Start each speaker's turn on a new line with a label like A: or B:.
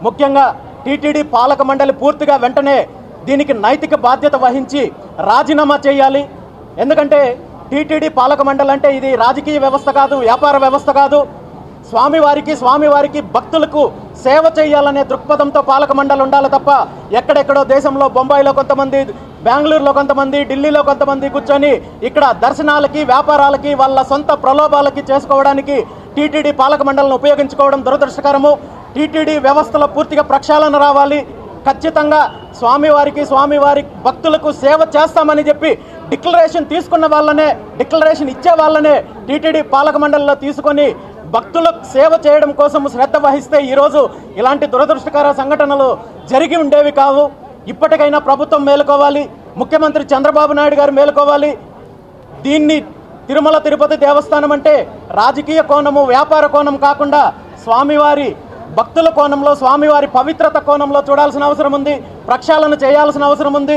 A: ముఖ్యంగా టీటీడీ పాలక మండలి పూర్తిగా వెంటనే దీనికి నైతిక బాధ్యత వహించి రాజీనామా చేయాలి. ఎందుకంటే టీటీడీ పాలక మండలి అంటే ఇది రాజకీయ వ్యవస్థ కాదు, వ్యాపార వ్యవస్థ కాదు. స్వామివారికి భక్తులకు సేవ చేయాలనే దృక్పథంతో పాలక మండలి ఉండాలి తప్ప ఎక్కడెక్కడో దేశంలో బొంబాయిలో కొంతమంది, బెంగళూరులో కొంతమంది, ఢిల్లీలో కొంతమంది కూర్చొని ఇక్కడ దర్శనాలకి, వ్యాపారాలకి, వాళ్ళ సొంత ప్రలోభాలకి చేసుకోవడానికి టీటీడీ పాలక మండలిని ఉపయోగించుకోవడం దురదృష్టకరము. టీటీడీ వ్యవస్థలో పూర్తిగా ప్రక్షాళన రావాలి. ఖచ్చితంగా స్వామివారి భక్తులకు సేవ చేస్తామని చెప్పి డిక్లరేషన్ తీసుకున్న వాళ్ళనే, డిక్లరేషన్ ఇచ్చే వాళ్ళనే టీటీడీ పాలక మండలిలో తీసుకొని భక్తులకు సేవ చేయడం కోసం శ్రద్ధ వహిస్తే ఈరోజు ఇలాంటి దురదృష్టకర సంఘటనలు జరిగి ఉండేవి కావు. ఇప్పటికైనా ప్రభుత్వం మేలుకోవాలి, ముఖ్యమంత్రి చంద్రబాబు నాయుడు గారు మేలుకోవాలి. దీన్ని తిరుమల తిరుపతి దేవస్థానం అంటే రాజకీయ కోణము, వ్యాపార కోణం కాకుండా స్వామివారి భక్తుల కోణంలో, స్వామివారి పవిత్రత కోణంలో చూడాల్సిన అవసరం ఉంది, ప్రక్షాళన చేయాల్సిన అవసరం ఉంది.